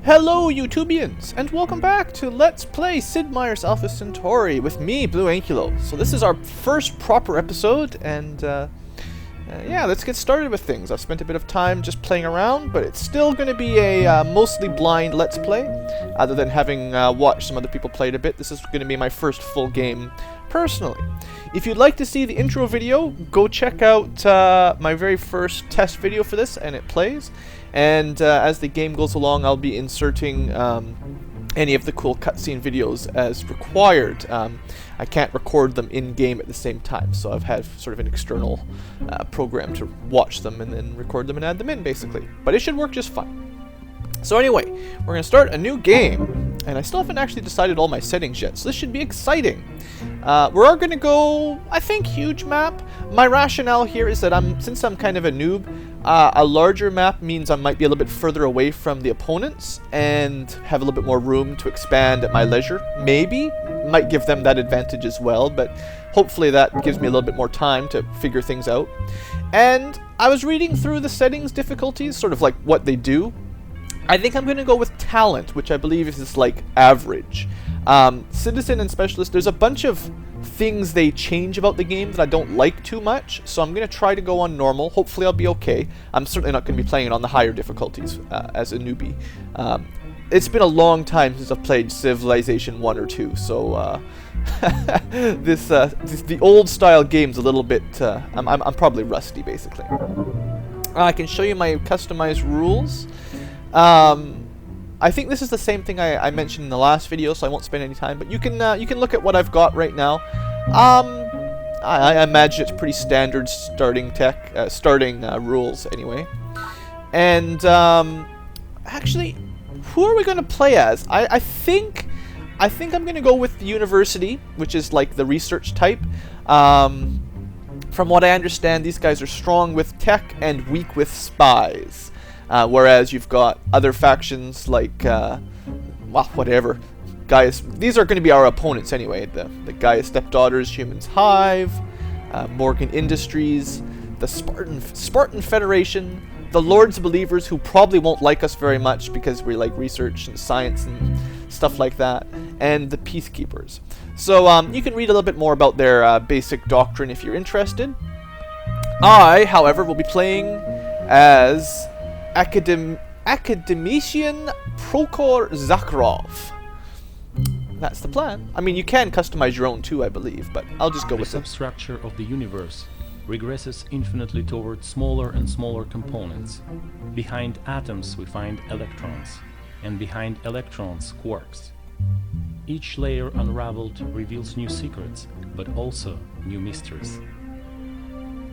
Hello YouTubians, and welcome back to Let's Play Sid Meier's Alpha Centauri with me, Blue Ankylo. So this is our first proper episode, and yeah, let's get started with things. I've spent a bit of time just playing around, but it's still going to be a mostly blind Let's Play. Other than having watched some other people play it a bit, this is going to be my first full game personally. If you'd like to see the intro video, go check out my very first test video for this, and it plays. And as the game goes along, I'll be inserting any of the cool cutscene videos as required. I can't record them in-game at the same time, so I've had sort of an external program to watch them and then record them and add them in, basically. But it should work just fine. So anyway, we're going to start a new game, and I still haven't actually decided all my settings yet, so this should be exciting. We're going to go, I think, huge map. My rationale here is that since I'm kind of a noob, a larger map means I might be a little bit further away from the opponents and have a little bit more room to expand at my leisure. Maybe. Might give them that advantage as well, but hopefully that gives me a little bit more time to figure things out. And I was reading through the settings difficulties, sort of like what they do. I think I'm going to go with talent, which I believe is like average. Citizen and specialist, there's a bunch of things they change about the game that I don't like too much, so I'm going to try to go on normal. Hopefully I'll be okay. I'm certainly not going to be playing it on the higher difficulties as a newbie. It's been a long time since I've played Civilization 1 or 2, so the old style game's a little bit, I'm probably rusty basically. I can show you my customized rules. I think this is the same thing I mentioned in the last video, so I won't spend any time. But you can look at what I've got right now. I imagine it's pretty standard starting rules anyway. And actually, who are we going to play as? I think I'm going to go with the university, which is like the research type. From what I understand, these guys are strong with tech and weak with spies. Whereas you've got other factions like, well, whatever. Gaius, these are going to be our opponents anyway. The Gaius Stepdaughters, Humans Hive, Morgan Industries, the Spartan Federation, the Lords Believers, who probably won't like us very much because we like research and science and stuff like that, and the Peacekeepers. So you can read a little bit more about their basic doctrine if you're interested. I, however, will be playing as Academician Prokhor Zakharov. That's the plan. I mean, you can customize your own too, I believe, but I'll just go with it. The substructure of the universe regresses infinitely toward smaller and smaller components. Behind atoms we find electrons, and behind electrons quarks. Each layer unraveled reveals new secrets, but also new mysteries.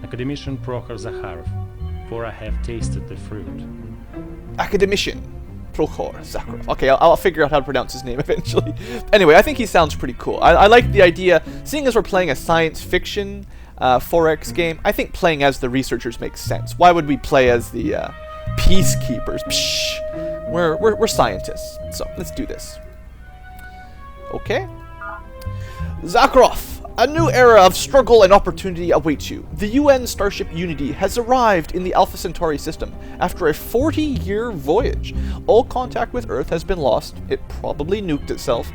Academician Prokhor Zakharov, for I have tasted the fruit. Academician Prokhor Zakharov. Okay, I'll figure out how to pronounce his name eventually. Anyway, I think he sounds pretty cool. I like the idea, seeing as we're playing a science fiction 4X game, I think playing as the researchers makes sense. Why would we play as the peacekeepers? Psh, we're scientists, so let's do this. Okay. Zakharov. A new era of struggle and opportunity awaits you. The UN starship Unity has arrived in the Alpha Centauri system after a 40-year voyage. All contact with Earth has been lost. It probably nuked itself.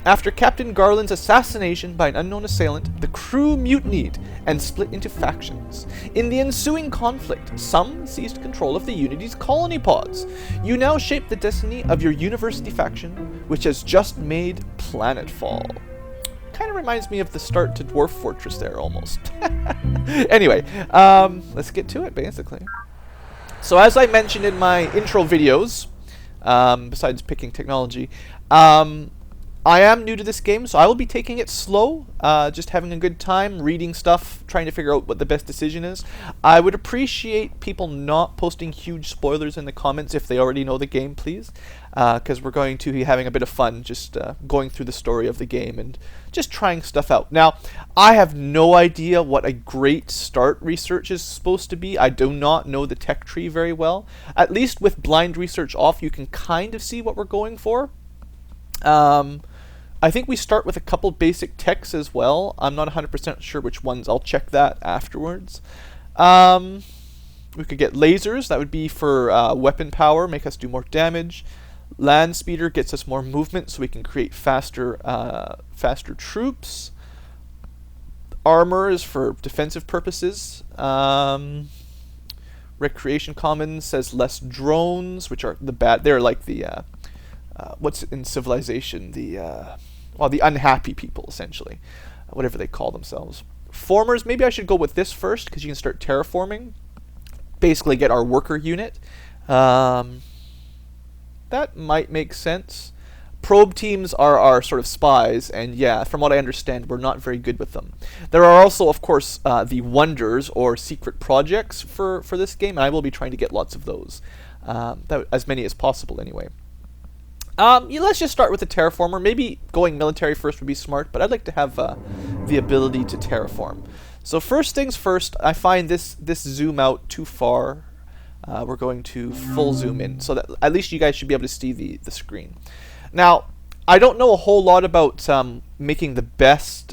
After Captain Garland's assassination by an unknown assailant, the crew mutinied and split into factions. In the ensuing conflict, some seized control of the Unity's colony pods. You now shape the destiny of your university faction, which has just made planetfall. Kind of reminds me of the start to Dwarf Fortress there, almost. Anyway, let's get to it, basically. So as I mentioned in my intro videos, besides picking technology, I am new to this game, so I will be taking it slow, just having a good time, reading stuff, trying to figure out what the best decision is. I would appreciate people not posting huge spoilers in the comments if they already know the game, please, because we're going to be having a bit of fun just going through the story of the game and just trying stuff out. Now, I have no idea what a great start research is supposed to be. I do not know the tech tree very well. At least with blind research off, you can kind of see what we're going for. I think we start with a couple basic techs as well. I'm not 100% sure which ones. I'll check that afterwards. We could get lasers. That would be for weapon power, make us do more damage. Land speeder gets us more movement, so we can create faster troops. Armor is for defensive purposes. Recreation Commons says less drones, which are the bad. They're like the what's in Civilization, the unhappy people, essentially, whatever they call themselves. Formers, maybe I should go with this first, because you can start terraforming, basically get our worker unit. That might make sense. Probe teams are our sort of spies, and yeah, from what I understand, we're not very good with them. There are also, of course, the wonders or secret projects for this game, and I will be trying to get lots of those, as many as possible anyway. Let's just start with the terraformer. Maybe going military first would be smart, but I'd like to have the ability to terraform. So first things first, I find this zoom out too far. We're going to full zoom in, so that at least you guys should be able to see the screen. Now, I don't know a whole lot about making the best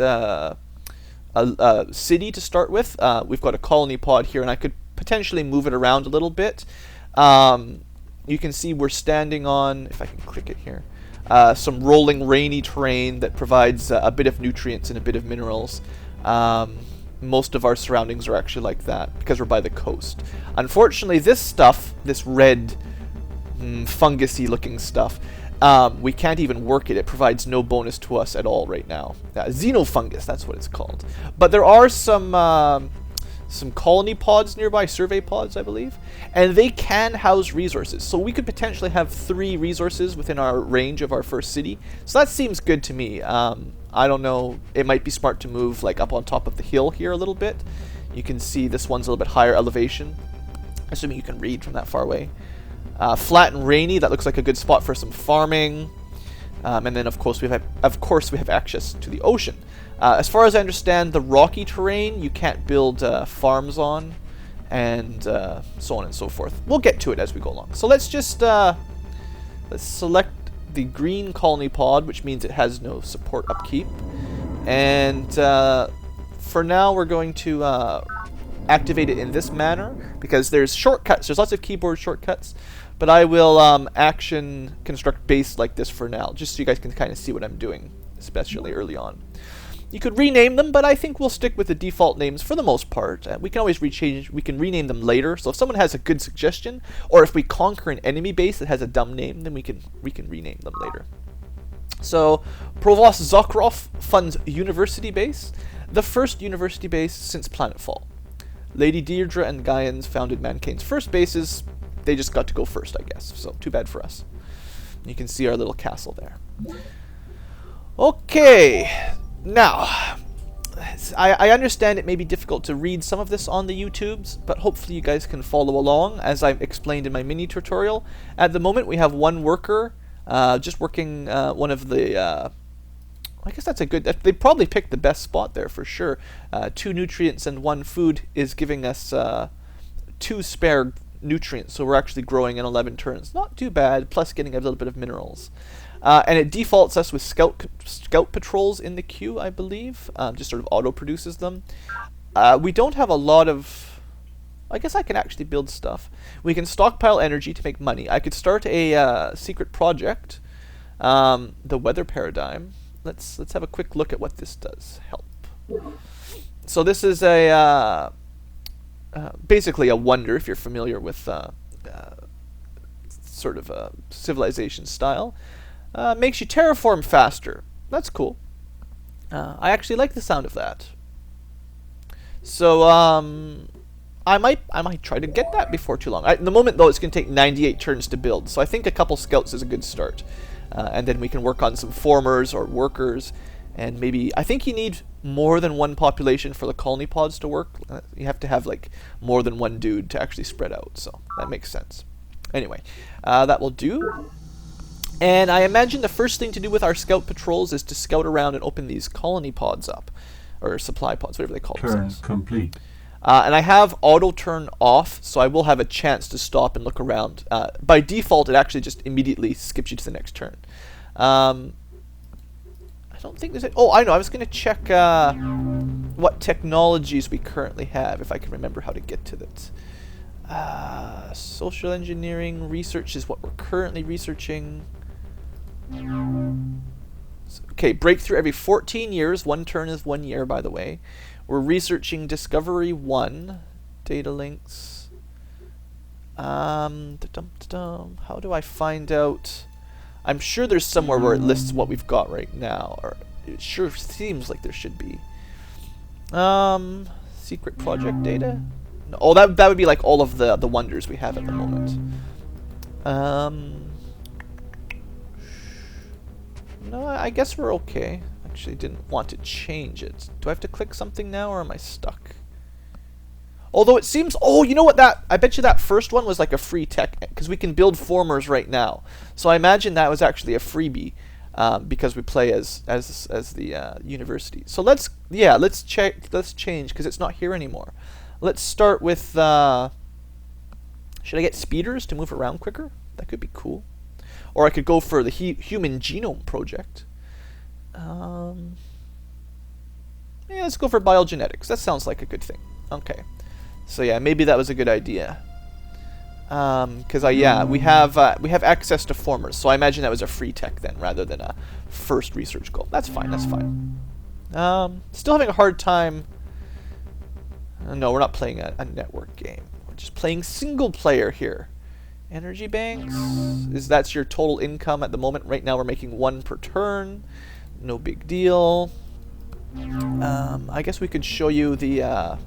city to start with. We've got a colony pod here, and I could potentially move it around a little bit. You can see we're standing on, if I can click it here, some rolling rainy terrain that provides a bit of nutrients and a bit of minerals. Most of our surroundings are actually like that because we're by the coast. Unfortunately, this stuff, this red fungusy looking stuff, we can't even work it. It provides no bonus to us at all right now. Xenofungus, that's what it's called. But there are some colony pods nearby, survey pods, I believe, and they can house resources. So we could potentially have 3 resources within our range of our first city. So that seems good to me. I don't know, it might be smart to move like up on top of the hill here a little bit. You can see this one's a little bit higher elevation, assuming you can read from that far away. Flat and rainy, that looks like a good spot for some farming. And then of course we have access to the ocean. As far as I understand, the rocky terrain you can't build farms on, and so on and so forth. We'll get to it as we go along. So let's just let's select the green colony pod, which means it has no support upkeep. And for now, we're going to activate it in this manner because there's shortcuts. There's lots of keyboard shortcuts. But I will action construct base like this for now, just so you guys can kind of see what I'm doing, especially early on. You could rename them, but I think we'll stick with the default names for the most part. We can always we can rename them later. So if someone has a good suggestion, or if we conquer an enemy base that has a dumb name, then we can rename them later. So Provost Zakharov funds university base, the first university base since Planetfall. Lady Deirdre and Gaians founded Mankind's first bases. They just got to go first, I guess. So too bad for us. You can see our little castle there. Okay. Now, I understand it may be difficult to read some of this on the YouTubes, but hopefully you guys can follow along as I've explained in my mini tutorial. At the moment, we have one worker just working one of the... I guess that's a good... They probably picked the best spot there for sure. 2 nutrients and 1 food is giving us 2 spare nutrients, so we're actually growing in 11 turns. Not too bad, plus getting a little bit of minerals. And it defaults us with scout patrols in the queue, I believe. Just sort of auto-produces them. We don't have a lot of... I guess I can actually build stuff. We can stockpile energy to make money. I could start a secret project. The weather paradigm. Let's have a quick look at what this does. Help. So this is a... basically a wonder, if you're familiar with sort of a civilization style. Makes you terraform faster. That's cool. I actually like the sound of that. So I might try to get that before too long. At the moment though, it's going to take 98 turns to build, so I think a couple scouts is a good start. And then we can work on some formers or workers, and maybe I think you need more than 1 population for the colony pods to work. You have to have like more than 1 dude to actually spread out, so that makes sense. Anyway, that will do. And I imagine the first thing to do with our scout patrols is to scout around and open these colony pods up, or supply pods, whatever they call themselves. Turn complete. And I have auto turn off, so I will have a chance to stop and look around. By default, it actually just immediately skips you to the next turn. I don't think there's a... Oh, I know. I was going to check what technologies we currently have, if I can remember how to get to that. Social engineering research is what we're currently researching. Okay, breakthrough every 14 years. 1 turn is 1 year, by the way. We're researching Discovery 1. Data links. How do I find out? I'm sure there's somewhere where it lists what we've got right now. Or it sure seems like there should be. Secret project data? No, oh, that would be like all of the wonders we have at the moment. No, I guess we're okay. Actually, didn't want to change it. Do I have to click something now, or am I stuck? Although it seems... Oh, you know what? I bet you that first one was like a free tech, because we can build formers right now. So I imagine that was actually a freebie, because we play as the university. So let's check. Let's change, because it's not here anymore. Let's start with... should I get speeders to move around quicker? That could be cool. Or I could go for the Human Genome Project. Yeah, let's go for biogenetics. That sounds like a good thing. Okay. So yeah, maybe that was a good idea. Because we have access to formers, so I imagine that was a free tech then, rather than a first research goal. That's fine. That's fine. Still having a hard time. No, we're not playing a network game. We're just playing single player here. Energy banks, that's your total income at the moment. Right now we're making 1 per turn. No big deal. I guess we could show you the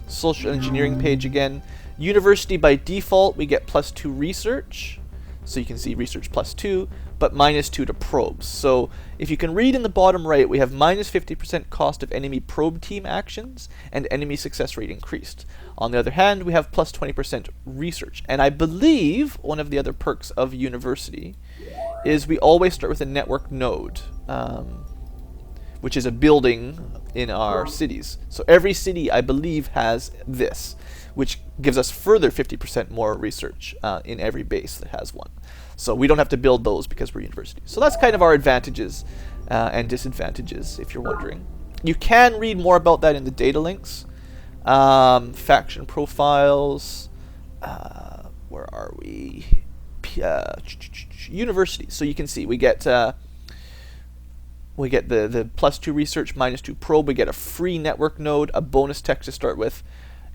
social engineering page again. University by default, we get +2 research. So you can see research +2, but -2 to probes. So if you can read in the bottom right, we have -50% cost of enemy probe team actions and enemy success rate increased. On the other hand, we have +20% research. And I believe one of the other perks of university is we always start with a network node, which is a building in our cities. So every city, I believe, has this, which gives us further 50% more research in every base that has one. So we don't have to build those because we're university. So that's kind of our advantages and disadvantages, if you're wondering. You can read more about that in the data links. Faction profiles. Where are we? University. So you can see we get the +2 research, -2 probe. We get a free network node, a bonus tech to start with,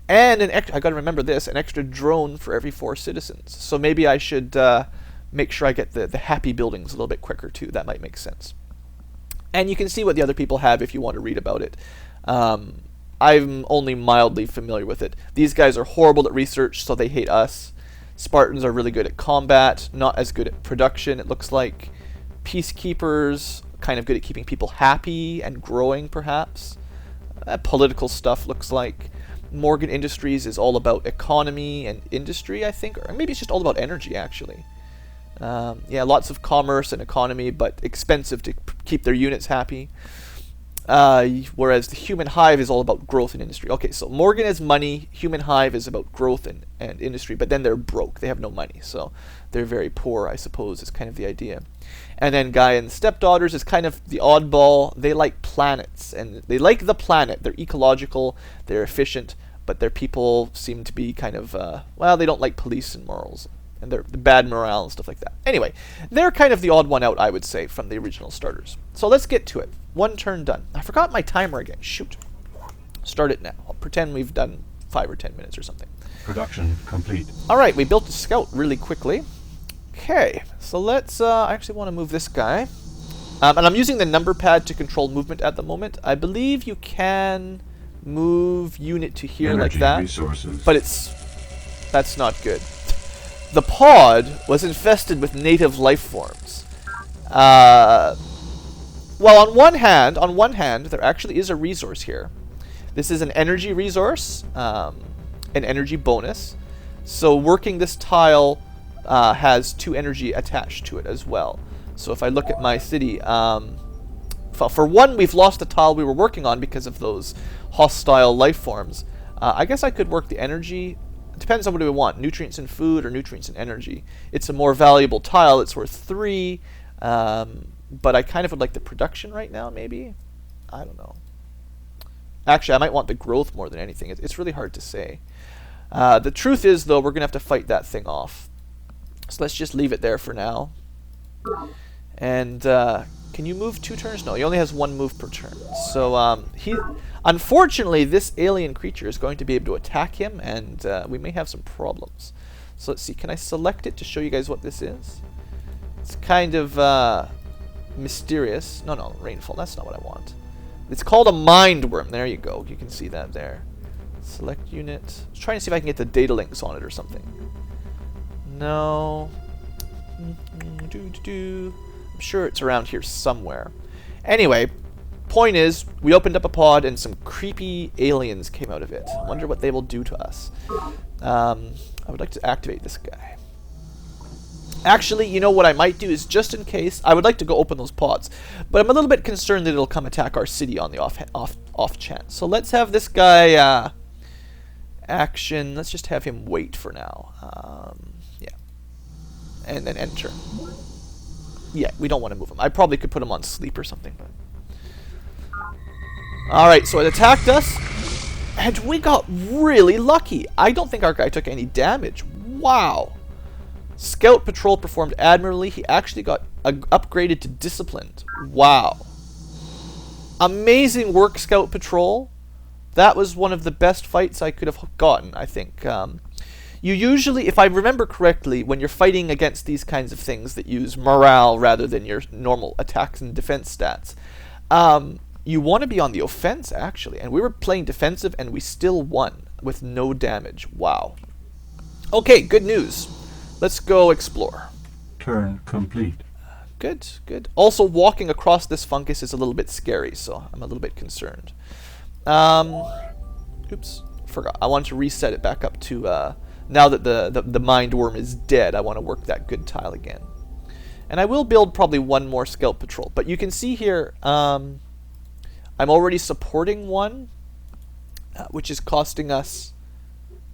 and I got to remember this, an extra drone for every 4 citizens. So maybe I should make sure I get the happy buildings a little bit quicker too. That might make sense. And you can see what the other people have if you want to read about it. I'm only mildly familiar with it. These guys are horrible at research, so they hate us. Spartans are really good at combat, not as good at production, it looks like. Peacekeepers, kind of good at keeping people happy and growing, perhaps. Political stuff looks like. Morgan Industries is all about economy and industry, I think. Or maybe it's just all about energy, actually. Yeah, lots of commerce and economy, but expensive to keep their units happy. Whereas the Human Hive is all about growth and industry. Okay, so Morgan is money, Human Hive is about growth and industry, but then they're broke. They have no money, so they're very poor, I suppose, is kind of the idea. And then Guy and the Stepdaughters is kind of the oddball. They like planets, and they like the planet. They're ecological, they're efficient, but their people seem to be kind of, well, they don't like police and morals, and they're the bad morale and stuff like that. Anyway, they're kind of the odd one out, I would say, from the original starters. So let's get to it. 1 turn done. I forgot my timer again. Shoot. Start it now. I'll pretend we've done 5 or 10 minutes or something. Production complete. Alright, we built a scout really quickly. Okay, so let's, I actually want to move this guy. And I'm using the number pad to control movement at the moment. I believe you can move unit to here Energy like that. resources. But that's not good. The pod was infested with native life forms. Well, on one hand, there actually is a resource here. This is an energy resource, an energy bonus. So working this tile has 2 energy attached to it as well. So if I look at my city, for one, we've lost the tile we were working on because of those hostile life forms. I guess I could work the energy. It depends on what we want, nutrients and food or nutrients and energy. It's a more valuable tile. It's worth 3. But I kind of would like the production right now, maybe? I don't know. Actually, I might want the growth more than anything. It's really hard to say. The truth is, though, we're going to have to fight that thing off. So let's just leave it there for now. And can you move 2 turns? No, he only has 1 move per turn. So unfortunately, this alien creature is going to be able to attack him, and we may have some problems. So let's see. Can I select it to show you guys what this is? It's kind of mysterious. No, rainfall. That's not what I want. It's called a mind worm. There you go. You can see that there. Select unit. I was trying to see if I can get the data links on it or something. No. I'm sure it's around here somewhere. Anyway, point is, we opened up a pod and some creepy aliens came out of it. I wonder what they will do to us. I would like to activate this guy. Actually, you know what I might do is, just in case, I would like to go open those pods, but I'm a little bit concerned that it'll come attack our city on the off chance. So let's have this guy action. Let's just have him wait for now. Yeah, and then enter. Yeah, we don't want to move him. I probably could put him on sleep or something. Alright, so it attacked us, and we got really lucky. I don't think our guy took any damage. Wow. Scout Patrol performed admirably. He actually got upgraded to Disciplined. Wow. Amazing work, Scout Patrol. That was one of the best fights I could have gotten, I think. You usually, if I remember correctly, when you're fighting against these kinds of things that use morale rather than your normal attacks and defense stats, you want to be on the offense, actually. And we were playing defensive, and we still won with no damage. Wow. Okay, good news. Let's go explore. Turn complete. Good, good. Also, walking across this fungus is a little bit scary, so I'm a little bit concerned. Oops, forgot. I want to reset it back up to, now that the mind worm is dead, I want to work that good tile again. And I will build probably 1 more Scout Patrol. But you can see here, I'm already supporting 1, which is costing us...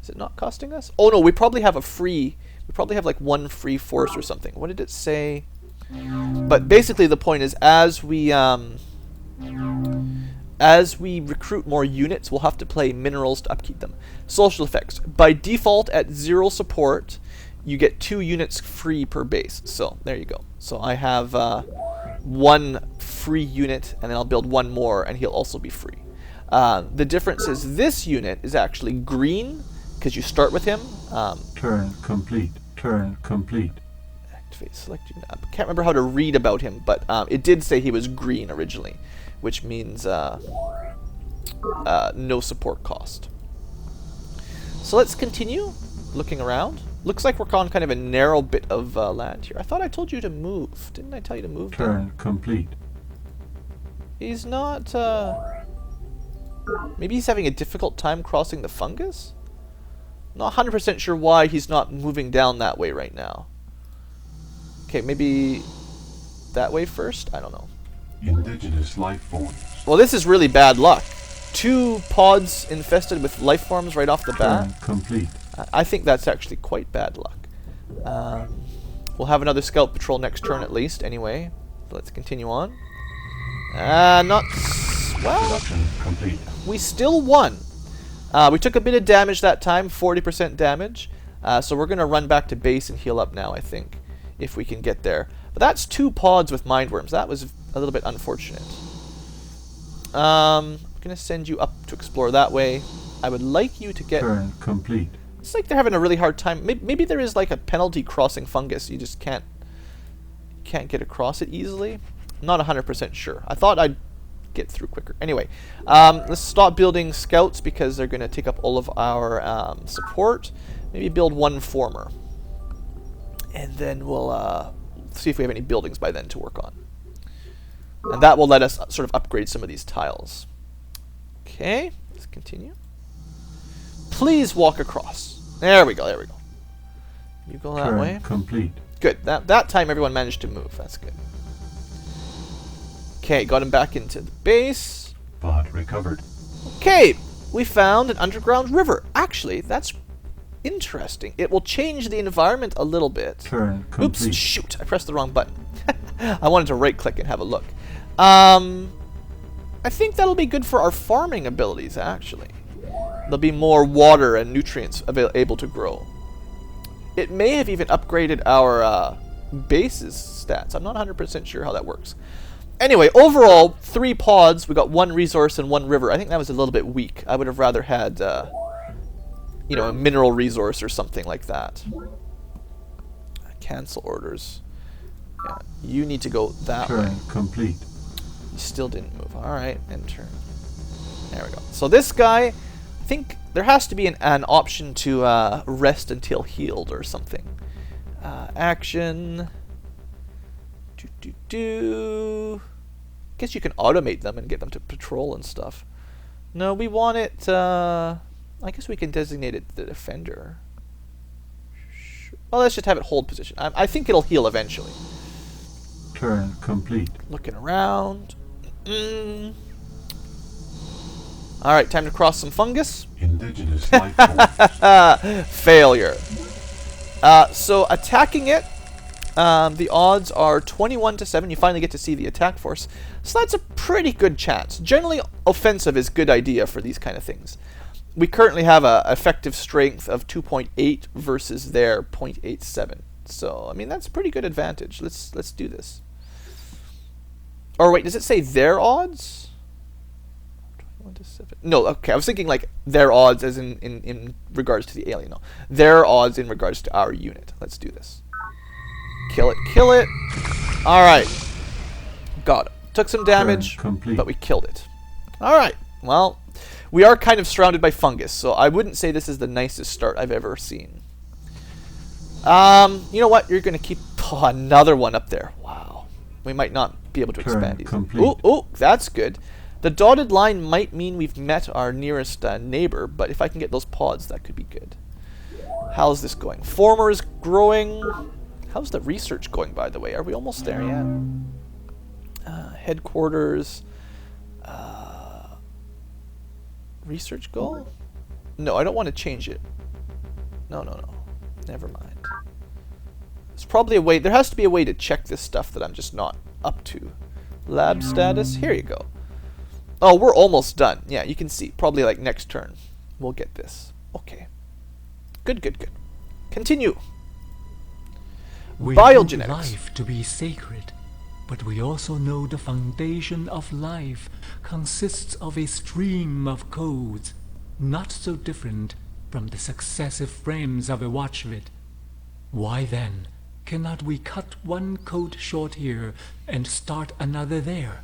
Is it not costing us? Oh no, we probably have a free... We probably have like 1 free force or something. What did it say? But basically the point is, as we recruit more units, we'll have to play minerals to upkeep them. Social effects. By default, at 0 support, you get 2 units free per base. So there you go. So I have 1 free unit, and then I'll build 1 more, and he'll also be free. The difference is this unit is actually green, because you start with him. Turn complete. Turn complete. Activate select unit. I can't remember how to read about him, but it did say he was green originally, which means no support cost. So let's continue looking around. Looks like we're on kind of a narrow bit of land here. I thought I told you to move. Didn't I tell you to move? Turn complete. He's not... Maybe he's having a difficult time crossing the fungus? Not 100% sure why he's not moving down that way right now. Okay, maybe that way first? I don't know. Indigenous life forms. Well, this is really bad luck. 2 pods infested with life forms right off the bat. Turn complete. I think that's actually quite bad luck. We'll have another Scout Patrol next turn at least, anyway. So let's continue on. Not... Well, Production complete. we still won. We took a bit of damage that time, 40% damage. So we're going to run back to base and heal up now, I think, if we can get there. But that's 2 pods with mindworms. That was a little bit unfortunate. I'm going to send you up to explore that way. I would like you to get... Turn complete. It's like they're having a really hard time. Maybe there is like a penalty crossing fungus. You just can't get across it easily. I'm not 100% sure. I thought I'd get through quicker. Anyway, let's stop building scouts because they're going to take up all of our support. Maybe build 1 former. And then we'll see if we have any buildings by then to work on. And that will let us sort of upgrade some of these tiles. Okay, let's continue. Please walk across. There we go, there we go. You go that way. Complete. Good. That time everyone managed to move. That's good. Okay, got him back into the base. Pod recovered. Okay, we found an underground river. Actually, that's interesting. It will change the environment a little bit. Turn complete. Oops, shoot, I pressed the wrong button. I wanted to right-click and have a look. I think that'll be good for our farming abilities, actually. There'll be more water and nutrients able to grow. It may have even upgraded our base's stats. I'm not 100% sure how that works. Anyway, overall, 3 pods. We got 1 resource and 1 river. I think that was a little bit weak. I would have rather had, you know, a mineral resource or something like that. Cancel orders. Yeah, you need to go that way. Turn complete. You still didn't move. Alright, enter. There we go. So this guy, I think there has to be an option to rest until healed or something. Action. Guess you can automate them and get them to patrol and stuff. No, we want it, I guess we can designate it the defender. Well, let's just have it hold position. I think it'll heal eventually. Turn complete. Looking around. Alright, time to cross some fungus. Indigenous life forms. Failure. So attacking it, the odds are 21 to 7. You finally get to see the attack force. So that's a pretty good chance. Generally, offensive is a good idea for these kind of things. We currently have a effective strength of 2.8 versus their 0.87. So, I mean, that's a pretty good advantage. Let's do this. Or wait, does it say their odds? 21 to 7. No, okay, I was thinking like their odds as in regards to the alien. No, their odds in regards to our unit. Let's do this. Kill it, kill it. Alright. Got it. Took some damage, but we killed it. Alright, well, we are kind of surrounded by fungus, so I wouldn't say this is the nicest start I've ever seen. You know what? You're going to keep another one up there. Wow. We might not be able to expand these. Oh, that's good. The dotted line might mean we've met our nearest neighbor, but if I can get those pods, that could be good. How's this going? Former is growing. How's the research going, by the way? Are we almost there yet? Headquarters. Research goal? No, I don't want to change it. No. Never mind. There's probably a way. There has to be a way to check this stuff that I'm just not up to. Lab status. Here you go. Oh, we're almost done. Yeah, you can see. Probably like next turn. We'll get this. Okay. Good. Continue. We know Biogenetics. life to be sacred, but we also know the foundation of life consists of a stream of codes, not so different from the successive frames of a watchvid. Why then cannot we cut one code short here and start another there?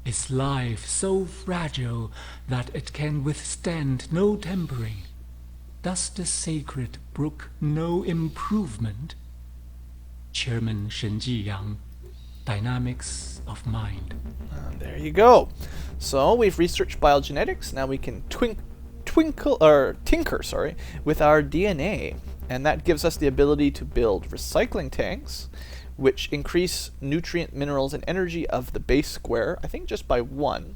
Is life so fragile that it can withstand no tempering? Does the sacred brook no improvement? Chairman Shen Jiyang, Dynamics of Mind. There you go. So we've researched biogenetics. Now we can tinker with our DNA, and that gives us the ability to build recycling tanks, which increase nutrient, minerals, and energy of the base square. I think just by 1.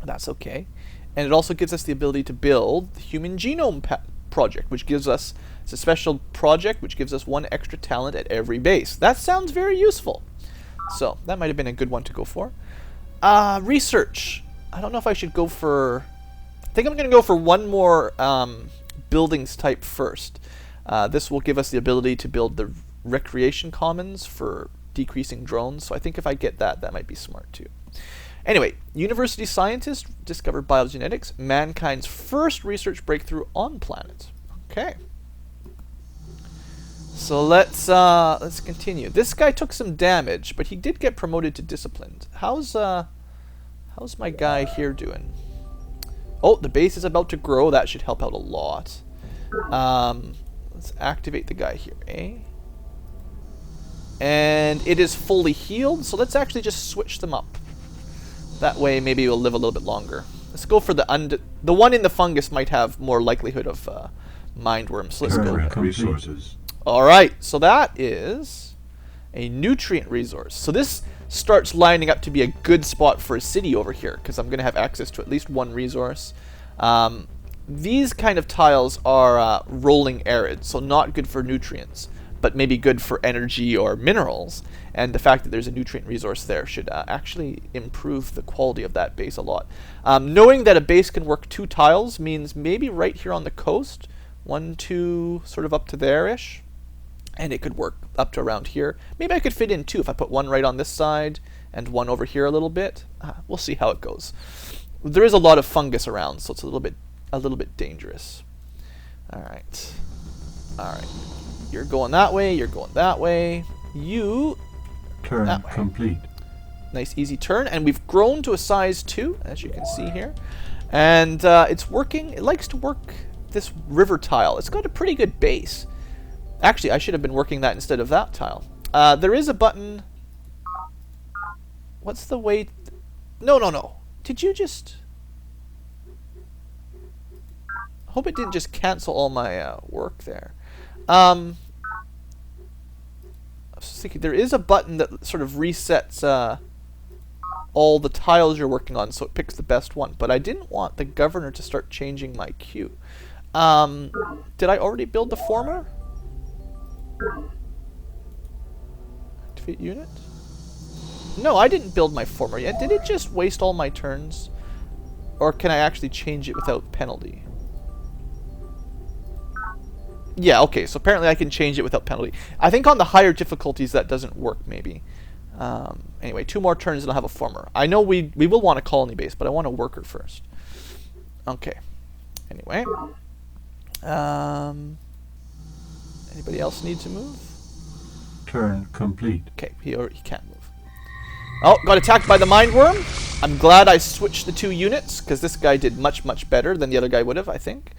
That's okay. And it also gives us the ability to build the Human Genome Project, which gives us, it's a special project which gives us 1 extra talent at every base. That sounds very useful. So that might have been a good one to go for. Research. I don't know if I should go for... I think I'm going to go for 1 more buildings type first. This will give us the ability to build the recreation commons for decreasing drones. So I think if I get that, that might be smart too. Anyway, university scientists discovered biogenetics, mankind's first research breakthrough on planets. Okay. So let's continue. This guy took some damage, but he did get promoted to disciplined. How's my guy here doing? Oh, the base is about to grow. That should help out a lot. Let's activate the guy here, eh? And it is fully healed, so let's actually just switch them up. That way, maybe we'll live a little bit longer. Let's go for the one in the fungus might have more likelihood of mind worms. So let's go. Resources. All right, so that is a nutrient resource. So this starts lining up to be a good spot for a city over here, because I'm going to have access to at least 1 resource. These kind of tiles are rolling arid, so not good for nutrients, but maybe good for energy or minerals. And the fact that there's a nutrient resource there should actually improve the quality of that base a lot. Knowing that a base can work 2 tiles means maybe right here on the coast, 1, 2, sort of up to there-ish. and it could work up to around here. Maybe I could fit in 2 if I put one right on this side and one over here a little bit. We'll see how it goes. There is a lot of fungus around, so it's a little bit dangerous. All right. You're going that way. You're going that way. You Turn that way. complete. Nice easy turn, and we've grown to a size 2, as you can see here. And it's working. It likes to work this river tile. It's got a pretty good base. Actually, I should have been working that instead of that tile. There is a button. What's the way? No. Did you just... I hope it didn't just cancel all my work there. I was thinking there is a button that sort of resets all the tiles you're working on, so it picks the best one. But I didn't want the governor to start changing my queue. Did I already build the former? Activate unit? No, I didn't build my former yet. Did it just waste all my turns? Or can I actually change it without penalty? Yeah, okay, so apparently I can change it without penalty. I think on the higher difficulties that doesn't work, maybe. Anyway, 2 more turns and I'll have a former. I know we will want a colony base, but I want a worker first. Okay. Anyway. Anybody else need to move? Turn complete. Okay, he can't move. Oh, got attacked by the mind worm. I'm glad I switched the 2 units, because this guy did much, much better than the other guy would have, I think.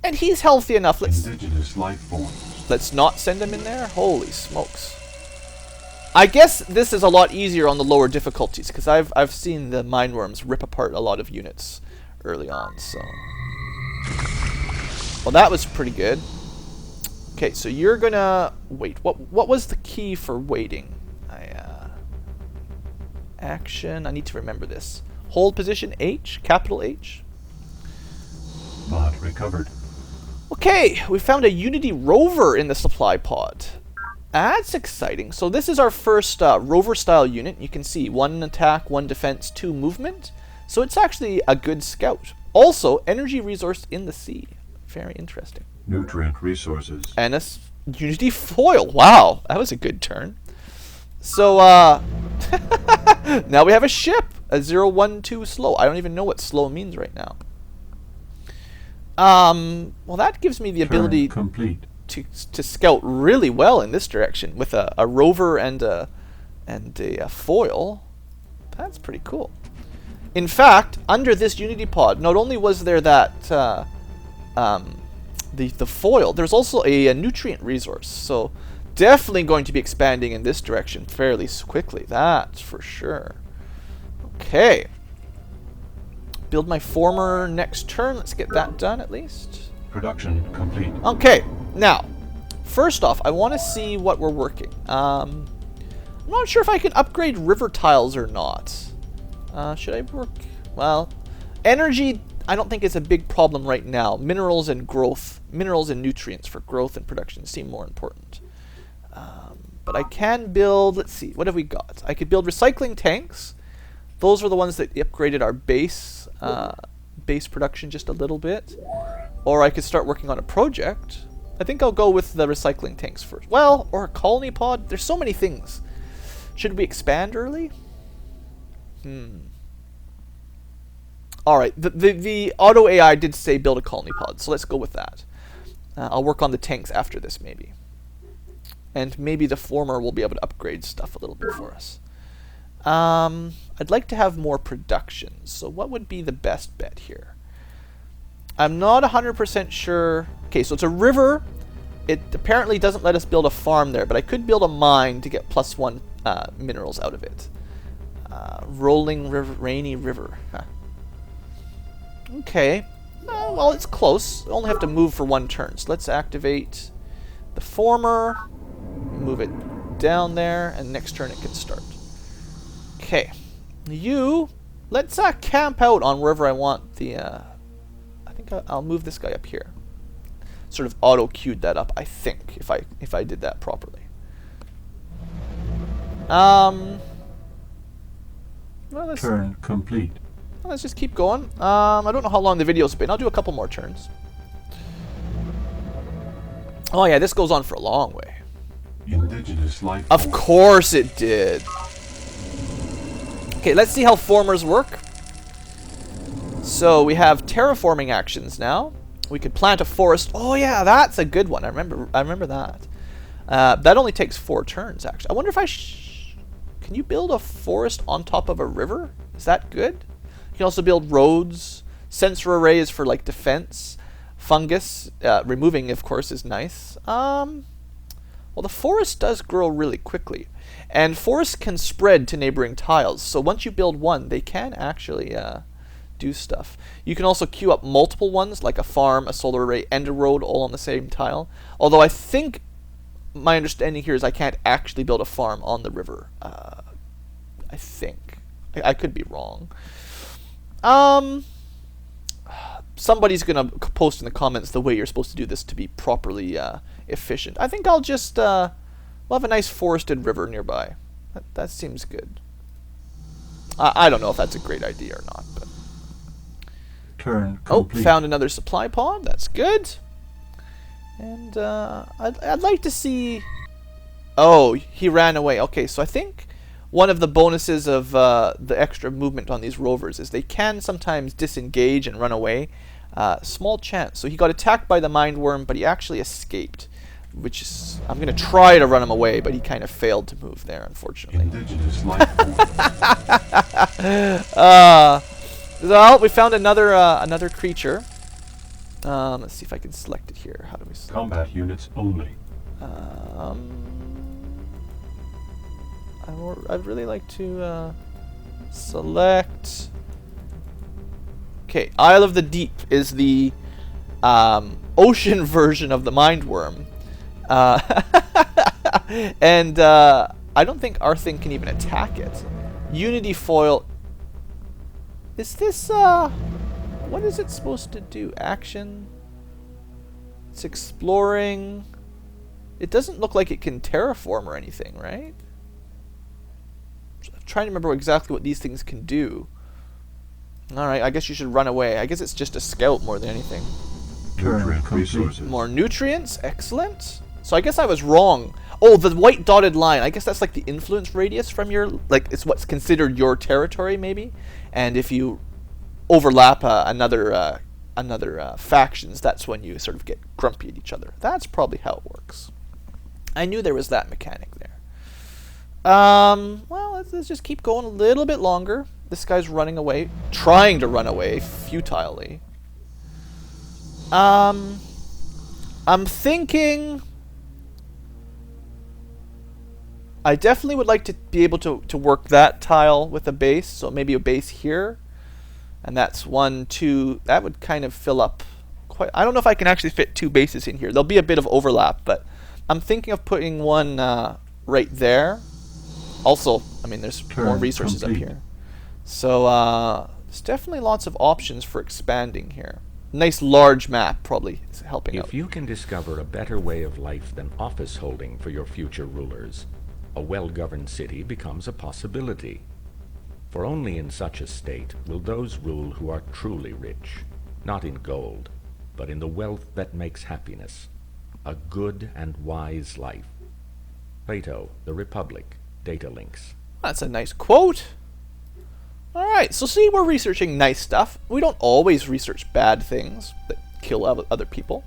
And he's healthy enough. Indigenous life forms. Let's not send him in there. Holy smokes. I guess this is a lot easier on the lower difficulties, because I've seen the mind worms rip apart a lot of units early on, so... Well, that was pretty good. Okay, so you're gonna... Wait, what was the key for waiting? Action, I need to remember this. Hold position H, capital H. Pod recovered. Okay, we found a Unity rover in the supply pod. That's exciting. So this is our first rover-style unit. You can see 1 attack, 1 defense, 2 movement. So it's actually a good scout. Also, energy resource in the sea. Very interesting. Nutrient resources. And a Unity foil. Wow, that was a good turn. So, now we have a ship. A 012 slow. I don't even know what slow means right now. Well, that gives me the ability complete. to scout really well in this direction with a rover and a foil. That's pretty cool. In fact, under this Unity pod, not only was there that the foil, there's also a nutrient resource. So definitely going to be expanding in this direction fairly quickly. That's for sure. Okay. Build my former next turn. Let's get that done at least. Production complete. Okay. Now, first off, I want to see what we're working. I'm not sure if I can upgrade river tiles or not. Should I work? Well, energy, I don't think is a big problem right now. Minerals and growth, minerals and nutrients for growth and production seem more important. But I can build, let's see, what have we got? I could build recycling tanks. Those are the ones that upgraded our base production just a little bit. Or I could start working on a project. I think I'll go with the recycling tanks first. Well, or a colony pod. There's so many things. Should we expand early? Alright, the auto AI did say build a colony pod, so let's go with that. I'll work on the tanks after this, maybe. And maybe the former will be able to upgrade stuff a little bit for us. I'd like to have more production, so what would be the best bet here? I'm not 100% sure. Okay, so it's a river. It apparently doesn't let us build a farm there, but I could build a mine to get +1 minerals out of it. Rolling river, rainy river. Huh. Okay. Well, it's close. I only have to move for 1 turn. So let's activate the former. Move it down there, and next turn it can start. Okay. Let's camp out on wherever I want the... I think I'll move this guy up here. Sort of auto-queued that up, I think, if I did that properly. Well, Turn complete. let's just keep going. I don't know how long the video's been. I'll do a couple more turns. Oh yeah, this goes on for a long way. Indigenous life Of form. course it did. Okay, let's see how formers work. So we have terraforming actions now. We could plant a forest. Oh yeah, that's a good one. I remember that. That only takes 4 turns, actually. I wonder if can you build a forest on top of a river? Is that good? You can also build roads. Sensor arrays for like defense. Fungus. Removing, of course, is nice. Well, the forest does grow really quickly. And forests can spread to neighboring tiles. So once you build one, they can actually do stuff. You can also queue up multiple ones, like a farm, a solar array, and a road all on the same tile. Although I think my understanding here is I can't actually build a farm on the river. I think. I could be wrong. Somebody's going to post in the comments the way you're supposed to do this to be properly efficient. I think I'll just... we'll have a nice forested river nearby. That seems good. I don't know if that's a great idea or not, but... Turn Oh, complete. found another supply pod. That's good. And I'd like to see... Oh, he ran away. Okay, so I think one of the bonuses of the extra movement on these rovers is they can sometimes disengage and run away. Small chance. So he got attacked by the mind worm, but he actually escaped. Which is... I'm going to try to run him away, but he kind of failed to move there, unfortunately. Indigenous life form. Well, we found another another creature. Let's see if I can select it here. How do we select Combat units only. I'd really like to select... Okay, Isle of the Deep is the ocean version of the mind worm. And I don't think our thing can even attack it. Unity foil... Is this, what is it supposed to do? Action? It's exploring. It doesn't look like it can terraform or anything, right? I'm trying to remember exactly what these things can do. Alright, I guess you should run away. I guess it's just a scout more than anything. Turn resources. More nutrients? Excellent. So I guess I was wrong. Oh, the white dotted line. I guess that's like the influence radius from your... Like, it's what's considered your territory, maybe? And if you overlap another factions, that's when you sort of get grumpy at each other. That's probably how it works. I knew there was that mechanic there. Well, let's just keep going a little bit longer. This guy's running away. Trying to run away, futilely. I'm thinking... I definitely would like to be able to work that tile with a base, so maybe a base here. And that's 1, 2, that would kind of fill up quite... I don't know if I can actually fit 2 bases in here. There'll be a bit of overlap, but I'm thinking of putting one right there. Also, I mean, there's more resources up here. So, there's definitely lots of options for expanding here. Nice large map probably is helping out. If you can discover a better way of life than office holding for your future rulers, a well-governed city becomes a possibility. For only in such a state will those rule who are truly rich, not in gold, but in the wealth that makes happiness, a good and wise life. Plato, The Republic, Data Links. That's a nice quote. Alright, so see, we're researching nice stuff. We don't always research bad things that kill other people.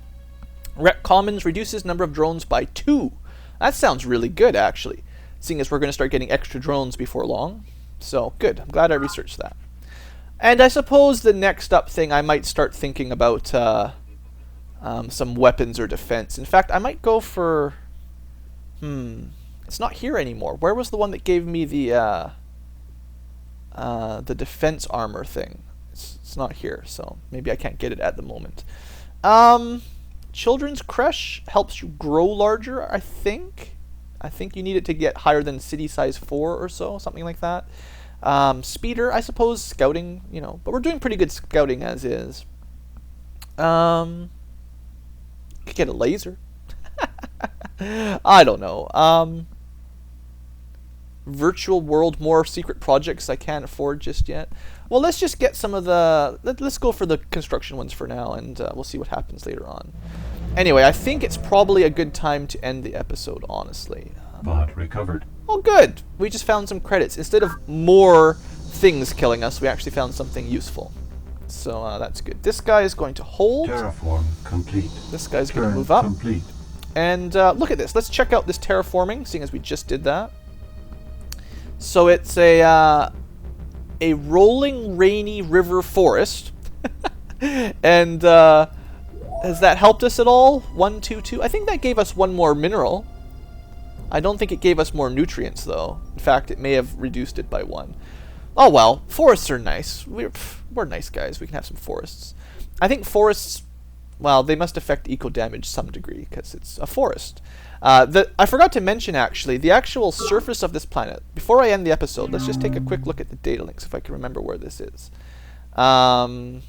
Rep Commons reduces number of drones by 2. That sounds really good, actually, seeing as we're going to start getting extra drones before long. So, good. I'm glad I researched that. And I suppose the next up thing, I might start thinking about some weapons or defense. In fact, I might go for... It's not here anymore. Where was the one that gave me the defense armor thing? It's not here, so maybe I can't get it at the moment. Children's Crush helps you grow larger, I think. I think you need it to get higher than city size 4 or so, something like that. Speeder, I suppose, scouting, you know, but we're doing pretty good scouting as is. Could get a laser. I don't know. Virtual world, more secret projects I can't afford just yet. Well, let's just get some of the... Let's go for the construction ones for now, and we'll see what happens later on. Anyway, I think it's probably a good time to end the episode, honestly. Bot recovered. Oh, good. We just found some credits. Instead of more things killing us, we actually found something useful. So that's good. This guy is going to hold. Terraform complete. This guy's going to Turn move up. complete. And look at this. Let's check out this terraforming, seeing as we just did that. So it's a rolling, rainy river forest. And has that helped us at all? 1, 2, 2. I think that gave us one more mineral. I don't think it gave us more nutrients, though. In fact, it may have reduced it by 1. Oh well, forests are nice. We're nice guys. We can have some forests. I think forests, well, they must affect eco damage some degree because it's a forest. I forgot to mention, actually, the actual surface of this planet. Before I end the episode, let's just take a quick look at the data links if I can remember where this is. No,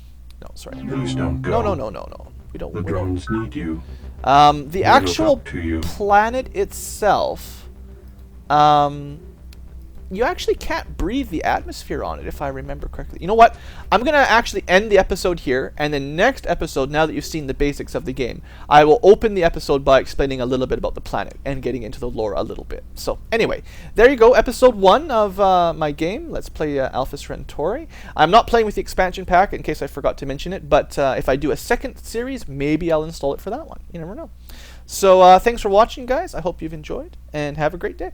sorry. Please don't go. No. We don't. The drones need you. The They look actual up to you. planet itself, you actually can't breathe the atmosphere on it, if I remember correctly. You know what? I'm going to actually end the episode here, and the next episode, now that you've seen the basics of the game, I will open the episode by explaining a little bit about the planet and getting into the lore a little bit. So, anyway, there you go, episode 1 of my game. Let's play Alpha Centauri. I'm not playing with the expansion pack, in case I forgot to mention it, but if I do a second series, maybe I'll install it for that one. You never know. So, thanks for watching, guys. I hope you've enjoyed, and have a great day.